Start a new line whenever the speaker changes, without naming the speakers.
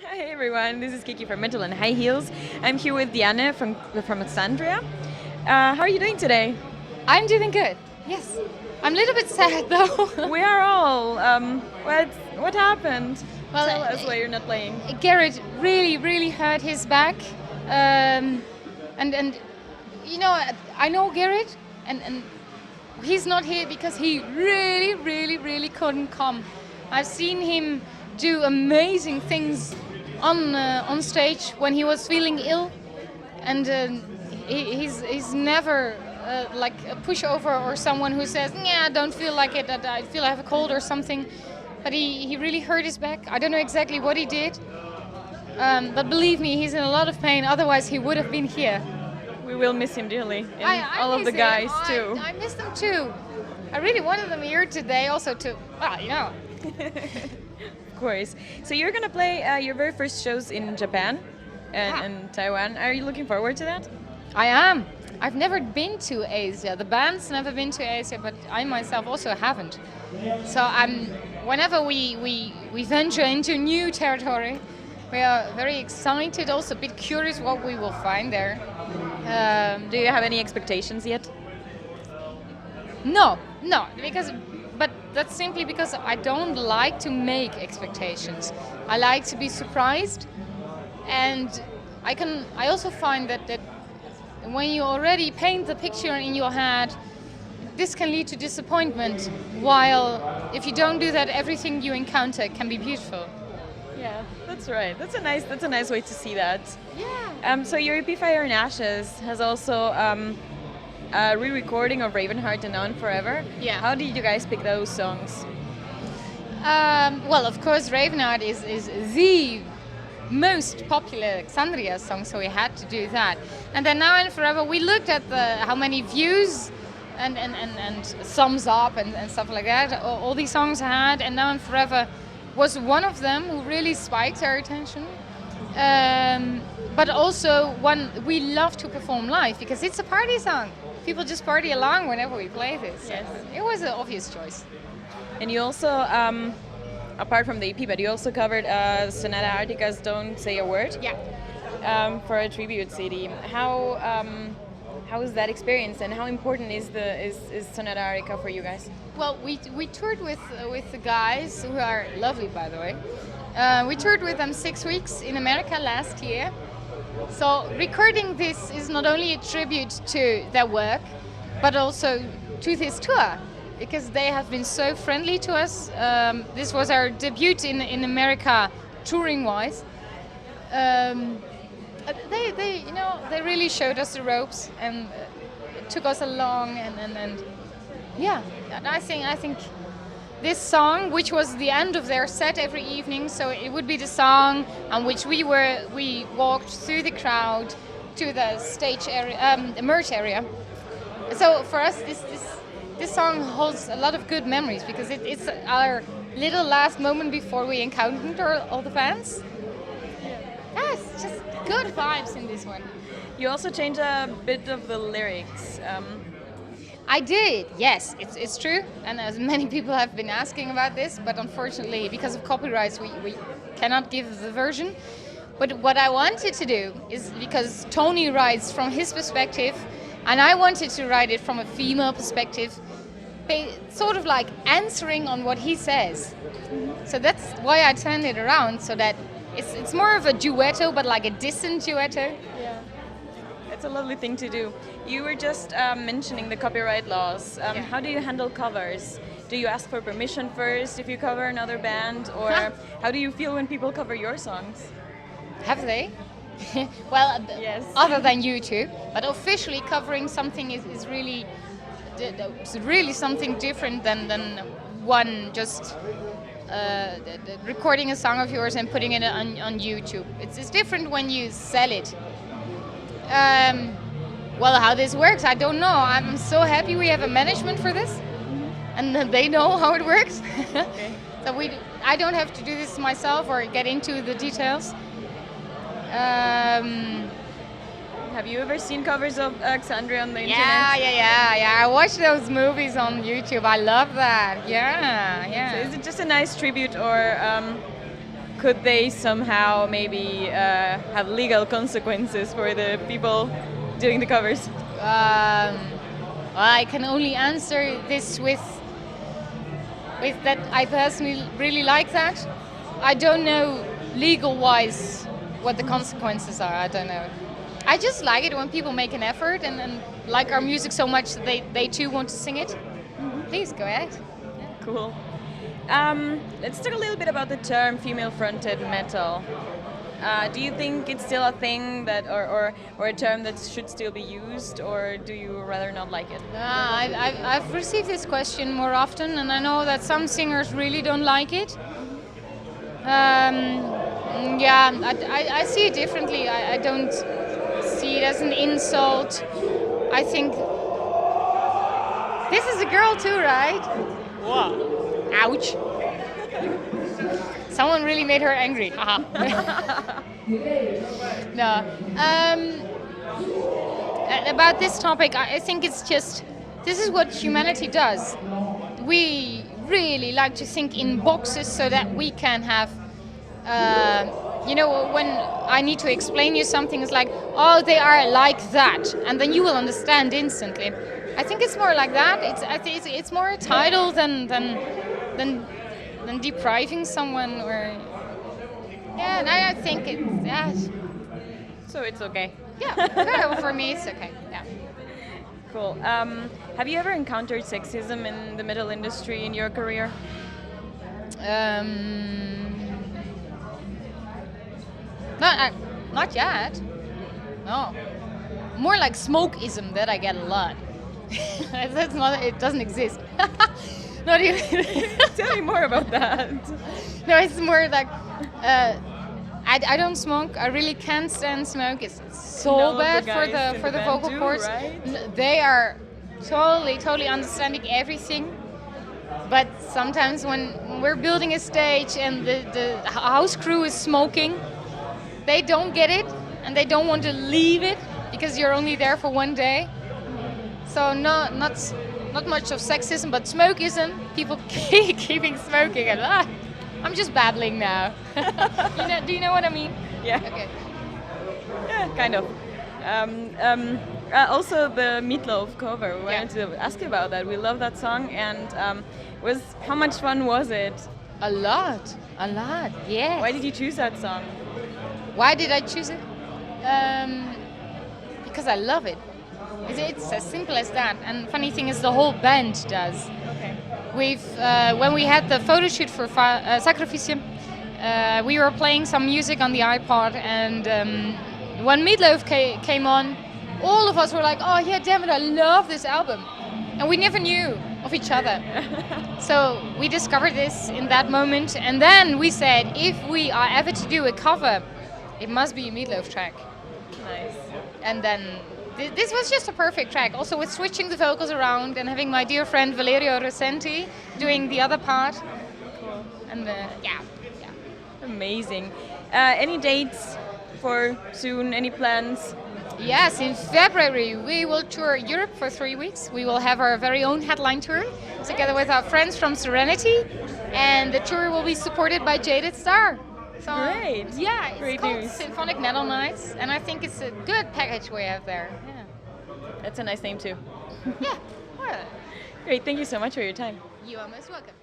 Hi everyone, this is Kiki from Mental and High Heels. I'm here with Dianne from Xandria. How are you doing today?
I'm doing good. Yes. I'm a little bit sad though.
We are all. What happened?
Well,
Tell us why you're not playing.
Garrett really hurt his back, and you know I know Garrett, and he's not here because he really couldn't come. I've seen him do amazing things on stage when he was feeling ill, and he's never like a pushover or someone who says, "Yeah, I don't feel like it. I feel I have a cold or something." But he really hurt his back. I don't know exactly what he did, but believe me, he's in a lot of pain. Otherwise, he would have been here.
We will miss him dearly, and
I
all of the
miss him.
guys too.
I miss them too. I really wanted them here today, also to,
Of course. So you're gonna play your very first shows in Japan and Taiwan. Are you looking forward to that?
I am. I've never been to Asia. The band's never been to Asia, but I myself also haven't. So whenever we venture into new territory, we are very excited, also a bit curious what we will find there.
Do you have any expectations yet?
No, but that's simply because I don't like to make expectations. I like to be surprised, and I also find that when you already paint the picture in your head, this can lead to disappointment, while if you don't do that, everything you encounter can be beautiful.
Yeah, that's right. That's a nice way to see that.
Yeah.
So your EP Fire and Ashes has also a re-recording of Ravenheart and Now and Forever.
Yeah.
How did you guys pick those songs?
Well, of course, Ravenheart is the most popular Xandria song, so we had to do that. And then Now and Forever, we looked at how many views and thumbs up and stuff like that all these songs had, and Now and Forever was one of them who really spiked our attention. But also one we love to perform live because it's a party song. People just party along whenever we play this.
Yes.
It was an obvious choice.
And you also, apart from the EP, but you also covered Sonata Arctica's Don't Say a Word.
Yeah.
For a tribute CD. How was that experience, and how important is Sonata Arctica for you guys?
Well, we toured with the guys who are lovely, by the way. We toured with them 6 weeks in America last year. So recording this is not only a tribute to their work, but also to this tour, because they have been so friendly to us. This was our debut in America, touring-wise. They really showed us the ropes and took us along, and yeah. And I think this song, which was the end of their set every evening, so it would be the song on which we walked through the crowd to the stage area, the merch area. So for us, this song holds a lot of good memories because it's our little last moment before we encountered all the fans. Yes, just good vibes in this one.
You also changed a bit of the lyrics.
I did, yes, it's true, and as many people have been asking about this, but unfortunately, because of copyrights, we cannot give the version. But what I wanted to do is, because Tony writes from his perspective, and I wanted to write it from a female perspective, sort of like answering on what he says. So that's why I turned it around, so that it's more of a duetto, but like a distant duetto.
Yeah. It's a lovely thing to do. You were just mentioning the copyright laws.
Yeah.
How do you handle covers? Do you ask for permission first if you cover another band, or how do you feel when people cover your songs?
Have they? Well,
Yes.
other than YouTube, but officially covering something is really something different than one just recording a song of yours and putting it on YouTube. It's different when you sell it. Well, how this works, I don't know. I'm so happy we have a management for this, and they know how it works.
Okay.
So I don't have to do this myself or get into the details.
Have you ever seen covers of Xandria on the internet?
Yeah. I watch those movies on YouTube. I love that. Yeah.
So is it just a nice tribute, or could they somehow maybe have legal consequences for the people doing the covers?
I can only answer this with that I personally really like that. I don't know legal-wise what the consequences are. I don't know. I just like it when people make an effort and like our music so much that they too want to sing it. Please go ahead.
Cool. Let's talk a little bit about the term female-fronted metal. Do you think it's still a thing that, or a term that should still be used, or do you rather not like it?
I've received this question more often, and I know that some singers really don't like it. Yeah, I see it differently. I don't see it as an insult. I think this is a girl too, right?
What?
Ouch. Someone really made her angry. Haha. No. About this topic, I think it's just, this is what humanity does. We really like to think in boxes so that we can have, you know, when I need to explain you something, it's like, oh, they are like that, and then you will understand instantly. I think it's more like that. It's more a title than depriving someone, or yeah. And I think it's yeah.
So it's okay.
Yeah, for me it's okay. Yeah.
Cool. Have you ever encountered sexism in the metal industry in your career?
Not yet. No. More like smokeism that I get a lot. That's not. It doesn't exist. Not even.
Tell me more about that.
No, it's more like I don't smoke. I really can't stand smoke. It's so bad for the vocal cords.
Right?
They are totally understanding everything. But sometimes when we're building a stage and the house crew is smoking, they don't get it and they don't want to leave it because you're only there for one day. So not much of sexism, but smokeism. People keeping smoking, and I'm just babbling now. Do you know what I mean?
Yeah.
Okay.
Yeah, kind of. Also, the Meatloaf cover. We wanted to ask you about that. We love that song, and how much fun was it?
A lot. Yeah.
Why did you choose that song?
Why did I choose it? Because I love it. It's as simple as that. And funny thing is, the whole band does.
Okay.
When we had the photo shoot for Sacrificium, we were playing some music on the iPod, and when Meatloaf came on, all of us were like, "Oh yeah, damn it, I love this album," and we never knew of each other. So we discovered this in that moment, and then we said, if we are ever to do a cover, it must be a Meatloaf track.
Nice.
And then this was just a perfect track. Also with switching the vocals around and having my dear friend Valerio Recenti doing the other part.
Cool.
And yeah.
Amazing. Any dates for soon? Any plans?
Yes, in February we will tour Europe for 3 weeks. We will have our very own headline tour together with our friends from Serenity, and the tour will be supported by Jaded Star. So,
Great.
Yeah, it's
Great
called
news.
Symphonic Metal Nights, and I think it's a good package we have there. Yeah.
That's a nice name too.
Yeah. Well,
Great. Thank you so much for your time.
you are most welcome.